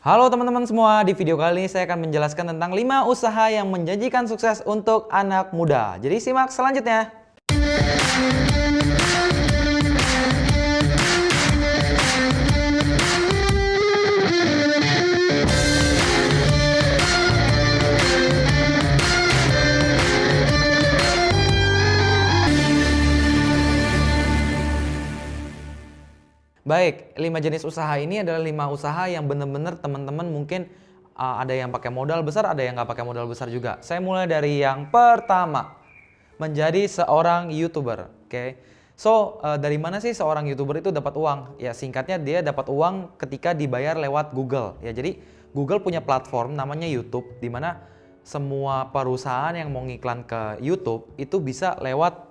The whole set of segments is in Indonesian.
Halo teman-teman semua, di video kali ini saya akan menjelaskan tentang 5 usaha yang menjanjikan sukses untuk anak muda. Jadi simak selanjutnya. Baik, 5 jenis usaha ini adalah 5 usaha yang benar-benar teman-teman mungkin ada yang pakai modal besar, ada yang nggak pakai modal besar juga. Saya mulai dari yang pertama, menjadi seorang YouTuber. Oke. So, dari mana sih seorang YouTuber itu dapat uang? Ya, singkatnya dia dapat uang ketika dibayar lewat Google. Ya, jadi Google punya platform namanya YouTube, di mana semua perusahaan yang mau ngiklan ke YouTube itu bisa lewat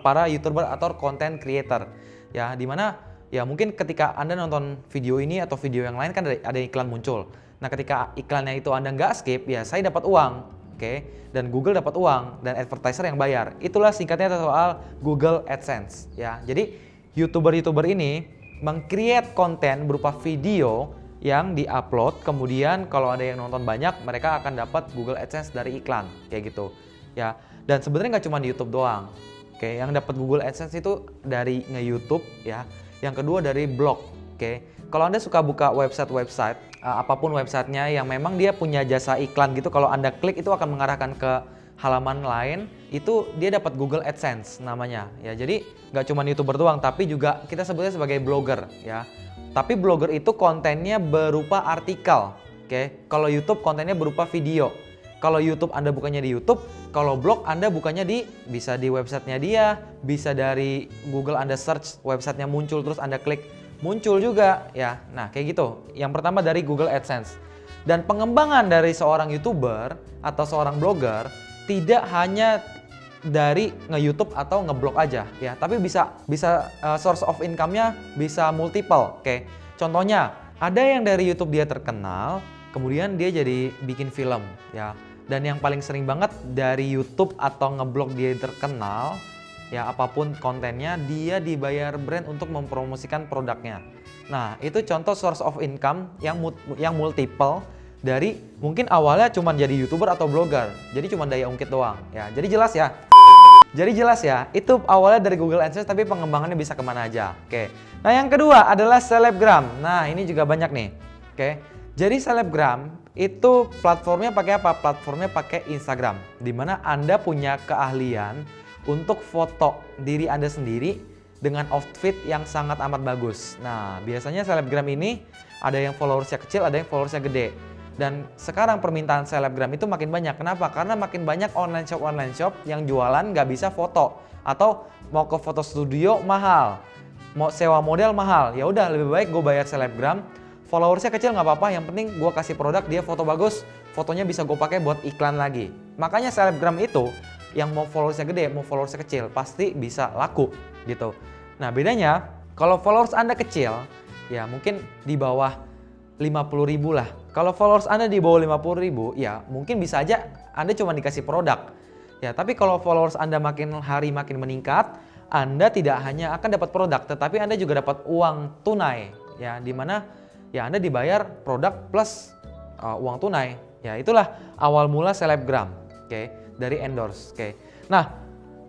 para YouTuber atau content creator. Ya, di mana ya mungkin ketika Anda nonton video ini atau video yang lain kan ada iklan muncul. Nah, ketika iklannya itu Anda nggak skip, ya saya dapat uang. Oke. Dan Google dapat uang dan advertiser yang bayar. Itulah singkatnya soal Google AdSense ya. Jadi YouTuber-YouTuber ini meng-create konten berupa video yang di-upload, kemudian kalau ada yang nonton banyak, mereka akan dapat Google AdSense dari iklan kayak gitu. Ya. Dan sebenarnya nggak cuma di YouTube doang. Oke, yang dapat Google AdSense itu dari nge-YouTube ya. Yang kedua dari blog. Oke. Kalau Anda suka buka website, apapun websitenya yang memang dia punya jasa iklan gitu, kalau Anda klik itu akan mengarahkan ke halaman lain, itu dia dapat Google AdSense namanya. Ya, jadi nggak cuma YouTuber doang, tapi juga kita sebutnya sebagai blogger ya. Tapi blogger itu kontennya berupa artikel. Oke. Kalau YouTube kontennya berupa video. Kalau YouTube Anda bukannya di YouTube, kalau blog Anda bukannya bisa di websitenya dia, bisa dari Google Anda search websitenya muncul terus Anda klik muncul juga ya. Nah kayak gitu. Yang pertama dari Google AdSense. Dan pengembangan dari seorang YouTuber atau seorang blogger tidak hanya dari nge-YouTube atau nge-blog aja ya, tapi bisa source of income-nya bisa multiple. Oke. Contohnya ada yang dari YouTube dia terkenal, kemudian dia jadi bikin film ya. Dan yang paling sering banget dari YouTube atau ngeblog dia terkenal, ya apapun kontennya, dia dibayar brand untuk mempromosikan produknya. Nah, itu contoh source of income yang multiple dari mungkin awalnya cuma jadi YouTuber atau blogger. Jadi cuma daya ungkit doang ya. Jadi jelas ya, itu awalnya dari Google AdSense tapi pengembangannya bisa kemana aja. Oke. Nah, yang kedua adalah selebgram. Nah, ini juga banyak nih. Oke. Jadi selebgram itu platformnya pakai apa? Platformnya pakai Instagram, di mana Anda punya keahlian untuk foto diri Anda sendiri dengan outfit yang sangat amat bagus. Nah, biasanya selebgram ini ada yang followersnya kecil, ada yang followersnya gede. Dan sekarang permintaan selebgram itu makin banyak. Kenapa? Karena makin banyak online shop yang jualan nggak bisa foto, atau mau ke foto studio mahal, mau sewa model mahal. Ya udah, lebih baik gue bayar selebgram. Followersnya kecil nggak apa-apa, yang penting gue kasih produk, dia foto bagus, fotonya bisa gue pakai buat iklan lagi. Makanya selebgram itu yang mau followersnya gede, mau followersnya kecil, pasti bisa laku gitu. Nah bedanya, kalau followers Anda kecil, ya mungkin di bawah 50.000 lah. Kalau followers Anda di bawah 50.000, ya mungkin bisa aja Anda cuma dikasih produk. Ya, tapi kalau followers Anda makin hari makin meningkat, Anda tidak hanya akan dapat produk, tetapi Anda juga dapat uang tunai. Ya, dimana ya Anda dibayar produk plus uang tunai. Ya itulah awal mula selebgram, oke, dari endorse. Oke. Nah,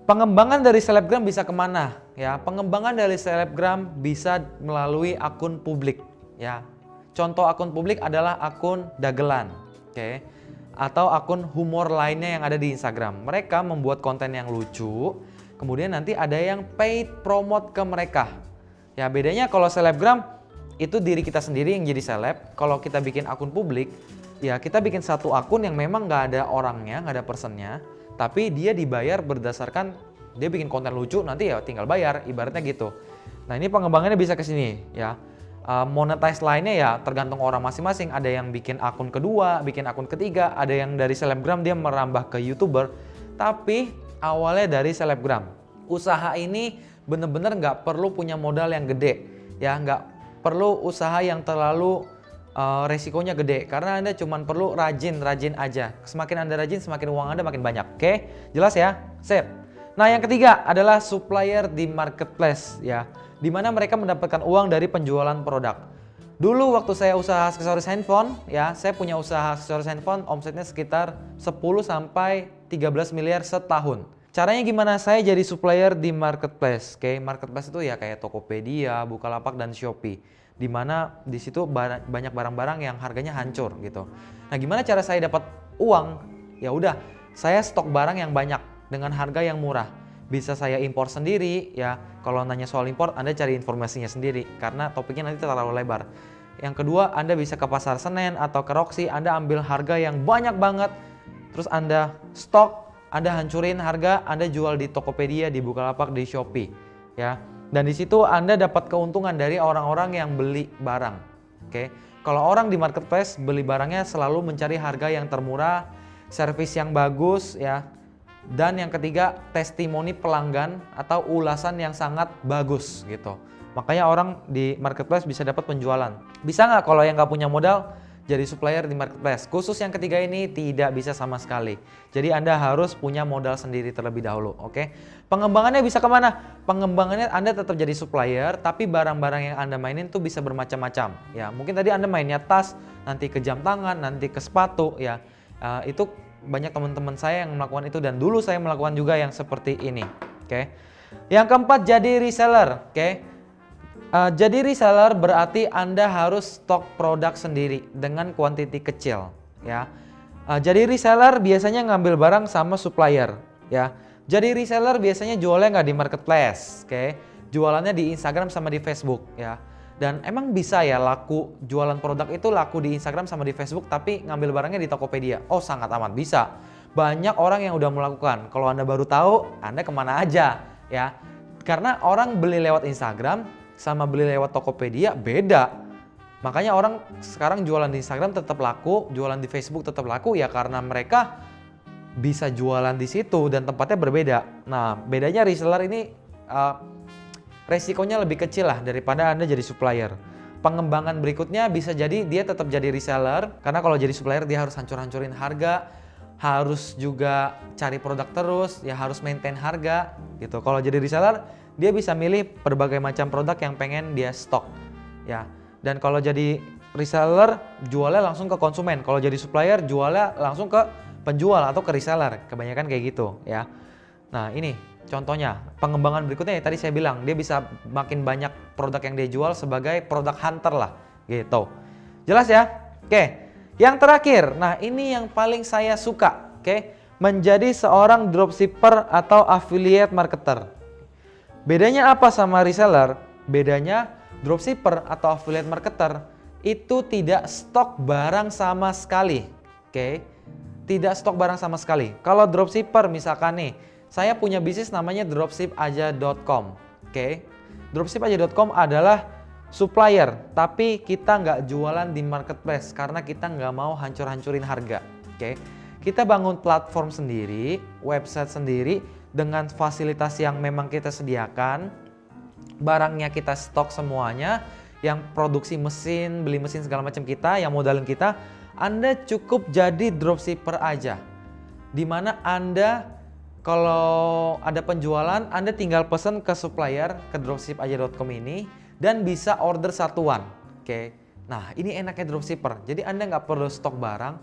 pengembangan dari selebgram bisa kemana? Ya, pengembangan dari selebgram bisa melalui akun publik. Ya, contoh akun publik adalah akun dagelan, oke, atau akun humor lainnya yang ada di Instagram. Mereka membuat konten yang lucu, kemudian nanti ada yang paid promote ke mereka. Ya, bedanya kalau selebgram itu diri kita sendiri yang jadi seleb. Kalau kita bikin akun publik, ya kita bikin satu akun yang memang nggak ada orangnya, nggak ada personnya, tapi dia dibayar berdasarkan dia bikin konten lucu, nanti ya tinggal bayar, ibaratnya gitu. Nah ini pengembangannya bisa ke sini ya. Monetize lainnya ya tergantung orang masing-masing. Ada yang bikin akun kedua, bikin akun ketiga, ada yang dari selebgram dia merambah ke YouTuber, tapi awalnya dari selebgram. Usaha ini bener-bener nggak perlu punya modal yang gede, ya nggak perlu usaha yang terlalu resikonya gede, karena Anda cuma perlu rajin aja. Semakin Anda rajin, semakin uang Anda makin banyak. Oke, jelas ya? Sip. Nah, yang ketiga adalah supplier di marketplace ya, di mana mereka mendapatkan uang dari penjualan produk. Dulu waktu saya usaha aksesoris handphone, ya, saya punya usaha aksesoris handphone, omsetnya sekitar 10 sampai 13 miliar setahun. Caranya gimana? Saya jadi supplier di marketplace. Oke, marketplace itu ya kayak Tokopedia, Bukalapak dan Shopee. Di mana di situ banyak barang-barang yang harganya hancur gitu. Nah, gimana cara saya dapat uang? Ya udah, saya stok barang yang banyak dengan harga yang murah. Bisa saya impor sendiri, ya. Kalau nanya soal impor, Anda cari informasinya sendiri karena topiknya nanti terlalu lebar. Yang kedua, Anda bisa ke Pasar Senen atau ke Roxy, Anda ambil harga yang banyak banget, terus Anda stok, Anda hancurin harga, Anda jual di Tokopedia, di Bukalapak, di Shopee, ya. Dan di situ Anda dapat keuntungan dari orang-orang yang beli barang. Oke. Kalau orang di marketplace beli barangnya selalu mencari harga yang termurah, servis yang bagus, ya. Dan yang ketiga, testimoni pelanggan atau ulasan yang sangat bagus gitu. Makanya orang di marketplace bisa dapat penjualan. Bisa nggak kalau yang nggak punya modal jadi supplier di marketplace? Khusus yang ketiga ini tidak bisa sama sekali. Jadi Anda harus punya modal sendiri terlebih dahulu, oke? Pengembangannya bisa kemana? Pengembangannya Anda tetap jadi supplier, tapi barang-barang yang Anda mainin tuh bisa bermacam-macam. Ya, mungkin tadi Anda mainnya tas, nanti ke jam tangan, nanti ke sepatu, ya. Itu banyak teman-teman saya yang melakukan itu dan dulu saya melakukan juga yang seperti ini. Oke. Yang keempat, jadi reseller. Oke. Jadi reseller berarti Anda harus stok produk sendiri dengan kuantiti kecil, ya. Jadi reseller biasanya ngambil barang sama supplier, ya. Jadi reseller biasanya jualnya nggak di marketplace, oke. Jualannya di Instagram sama di Facebook, ya. Dan emang bisa ya laku jualan produk itu laku di Instagram sama di Facebook tapi ngambil barangnya di Tokopedia? Oh, sangat amat bisa. Banyak orang yang udah melakukan. Kalau Anda baru tahu, Anda kemana aja, ya. Karena orang beli lewat Instagram sama beli lewat Tokopedia beda. Makanya orang sekarang jualan di Instagram tetap laku, jualan di Facebook tetap laku ya karena mereka bisa jualan di situ dan tempatnya berbeda. Nah, bedanya reseller ini resikonya lebih kecil lah daripada Anda jadi supplier. Pengembangan berikutnya bisa jadi dia tetap jadi reseller, karena kalau jadi supplier dia harus hancur-hancurin harga, harus juga cari produk terus, ya harus maintain harga gitu. Kalau jadi reseller, dia bisa milih berbagai macam produk yang pengen dia stok, ya. Dan kalau jadi reseller, jualnya langsung ke konsumen. Kalau jadi supplier, jualnya langsung ke penjual atau ke reseller. Kebanyakan kayak gitu, ya. Nah, ini contohnya, pengembangan berikutnya ya tadi saya bilang, dia bisa makin banyak produk yang dia jual sebagai produk hunter lah, gitu. Jelas ya? Oke, yang terakhir, nah ini yang paling saya suka, oke, menjadi seorang dropshipper atau affiliate marketer. Bedanya apa sama reseller? Bedanya dropshipper atau affiliate marketer itu tidak stok barang sama sekali, oke? Tidak stok barang sama sekali. Kalau dropshipper misalkan nih, saya punya bisnis namanya dropshipaja.com. Oke. Dropshipaja.com adalah supplier, tapi kita nggak jualan di marketplace karena kita nggak mau hancur-hancurin harga. Oke. Kita bangun platform sendiri, website sendiri dengan fasilitas yang memang kita sediakan. Barangnya kita stok semuanya, yang produksi mesin, beli mesin segala macam kita, yang modalin kita. Anda cukup jadi dropshipper aja. Dimana Anda kalau ada penjualan, Anda tinggal pesan ke supplier, ke dropshipaja.com ini, dan bisa order satuan. Oke. Nah, ini enaknya dropshipper. Jadi Anda nggak perlu stok barang,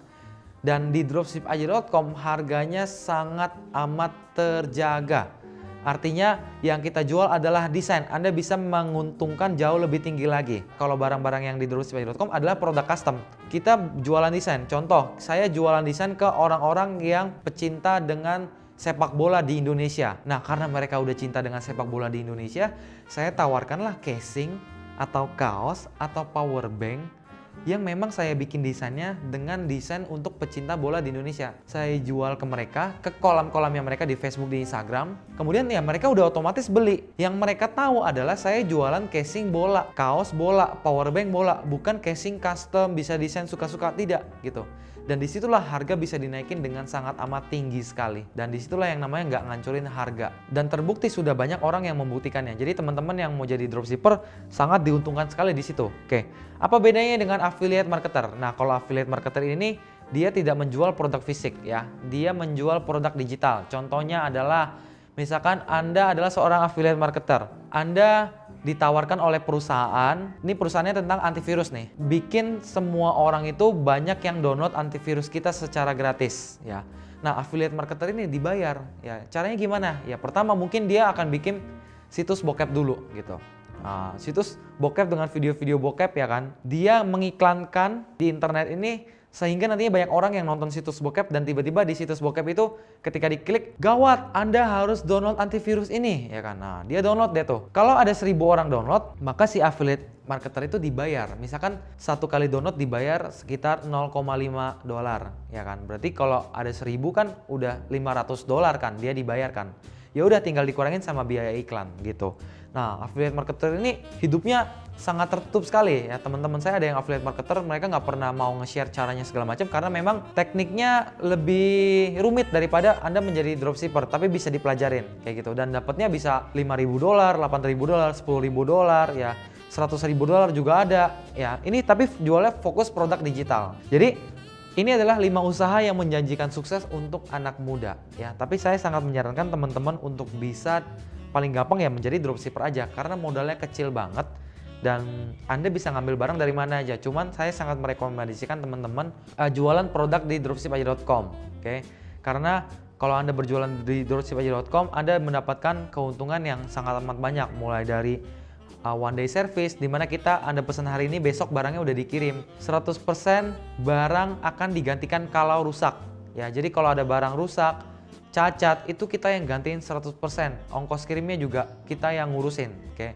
dan di dropshipaja.com harganya sangat amat terjaga. Artinya yang kita jual adalah desain. Anda bisa menguntungkan jauh lebih tinggi lagi. Kalau barang-barang yang di dropshipaja.com adalah produk custom. Kita jualan desain. Contoh, saya jualan desain ke orang-orang yang pecinta dengan sepak bola di Indonesia. Nah, karena mereka udah cinta dengan sepak bola di Indonesia, saya tawarkanlah casing atau kaos atau power bank yang memang saya bikin desainnya dengan desain untuk pecinta bola di Indonesia. Saya jual ke mereka, ke kolam-kolamnya mereka di Facebook, di Instagram. Kemudian ya mereka udah otomatis beli. Yang mereka tahu adalah saya jualan casing bola, kaos bola, power bank bola, bukan casing custom, bisa desain suka-suka, tidak gitu. Dan disitulah harga bisa dinaikin dengan sangat amat tinggi sekali. Dan disitulah yang namanya nggak ngancurin harga. Dan terbukti sudah banyak orang yang membuktikannya. Jadi teman-teman yang mau jadi dropshipper sangat diuntungkan sekali di situ. Oke, apa bedanya dengan affiliate marketer? Nah, kalau affiliate marketer ini dia tidak menjual produk fisik ya. Dia menjual produk digital. Contohnya adalah misalkan Anda adalah seorang affiliate marketer. Anda ditawarkan oleh perusahaan. Ini perusahaannya tentang antivirus nih. Bikin semua orang itu banyak yang download antivirus kita secara gratis ya. Nah, affiliate marketer ini dibayar ya. Caranya gimana? Ya pertama mungkin dia akan bikin situs bokep dulu gitu. Nah, situs bokep dengan video-video bokep ya kan. Dia mengiklankan di internet ini sehingga nantinya banyak orang yang nonton situs bokep dan tiba-tiba di situs bokep itu ketika diklik, gawat, Anda harus download antivirus ini ya kan. Nah, dia download deh tuh. Kalau ada 1.000 orang download, maka si affiliate marketer itu dibayar. Misalkan satu kali download dibayar sekitar $0,5 ya kan. Berarti kalau ada 1.000 kan udah $500 kan dia dibayarkan. Ya udah tinggal dikurangin sama biaya iklan gitu. Nah, affiliate marketer ini hidupnya sangat tertutup sekali ya. Teman-teman saya ada yang affiliate marketer, mereka nggak pernah mau nge-share caranya segala macam karena memang tekniknya lebih rumit daripada Anda menjadi dropshipper, tapi bisa dipelajarin kayak gitu dan dapatnya bisa $5.000, $8.000, $10.000 ya. $100.000 juga ada ya. Ini tapi jualnya fokus produk digital. Jadi ini adalah 5 usaha yang menjanjikan sukses untuk anak muda ya. Tapi saya sangat menyarankan teman-teman untuk bisa paling gampang ya menjadi dropshipper aja karena modalnya kecil banget dan Anda bisa ngambil barang dari mana aja. Cuman saya sangat merekomendasikan teman-teman jualan produk di dropshipaja.com, oke? Karena kalau Anda berjualan di dropshipaja.com, Anda mendapatkan keuntungan yang sangat amat banyak, mulai dari one day service di mana Anda pesan hari ini, besok barangnya udah dikirim. 100% barang akan digantikan kalau rusak. Ya, jadi kalau ada barang rusak, cacat, itu kita yang gantiin 100%. Ongkos kirimnya juga kita yang ngurusin, oke?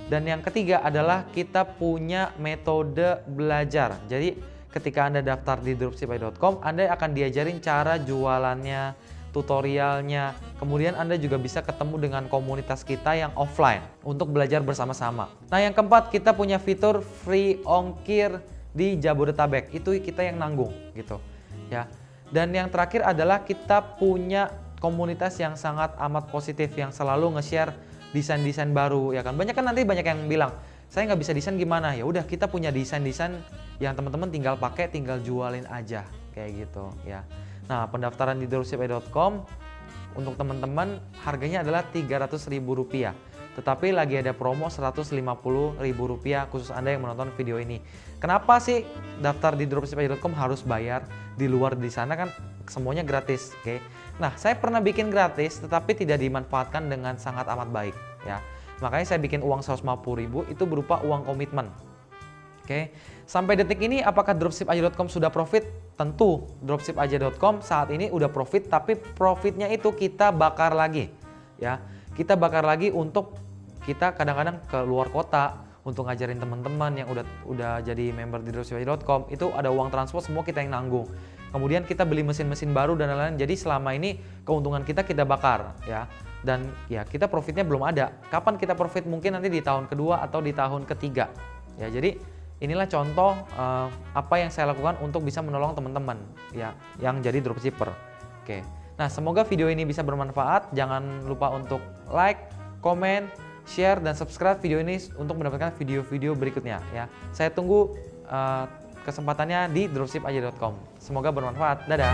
Dan yang ketiga adalah kita punya metode belajar. Jadi ketika Anda daftar di dropshipaja.com, Anda akan diajarin cara jualannya, tutorialnya. Kemudian Anda juga bisa ketemu dengan komunitas kita yang offline untuk belajar bersama-sama. Nah, yang keempat, kita punya fitur free ongkir di Jabodetabek. Itu kita yang nanggung gitu ya. Dan yang terakhir adalah kita punya komunitas yang sangat amat positif yang selalu nge-share desain-desain baru ya kan. Banyak yang bilang, saya nggak bisa desain gimana? Ya udah, kita punya desain-desain yang teman-teman tinggal pakai, tinggal jualin aja kayak gitu ya. Nah, pendaftaran di dropshipaja.com untuk teman-teman harganya adalah Rp300.000. Tetapi lagi ada promo Rp150.000 khusus Anda yang menonton video ini. Kenapa sih daftar di dropshipaja.com harus bayar? Di luar di sana kan semuanya gratis, oke? Nah, saya pernah bikin gratis tetapi tidak dimanfaatkan dengan sangat amat baik ya. Makanya saya bikin uang 150.000 itu berupa uang komitmen. Oke. Sampai detik ini apakah dropshipaja.com sudah profit? Tentu dropshipaja.com saat ini udah profit, tapi profitnya itu kita bakar lagi ya. Kita bakar lagi untuk kita kadang-kadang ke luar kota untuk ngajarin teman-teman yang udah jadi member di dropshipaja.com, itu ada uang transport semua kita yang nanggung. Kemudian kita beli mesin-mesin baru dan lain-lain. Jadi selama ini keuntungan kita bakar ya. Dan ya kita profitnya belum ada. Kapan kita profit? Mungkin nanti di tahun kedua atau di tahun ketiga. Ya, jadi inilah contoh apa yang saya lakukan untuk bisa menolong teman-teman ya yang jadi dropshipper. Oke. Nah, semoga video ini bisa bermanfaat. Jangan lupa untuk like, komen, share dan subscribe video ini untuk mendapatkan video-video berikutnya ya. Saya tunggu kesempatannya di dropshipaja.com. Semoga bermanfaat. Dadah.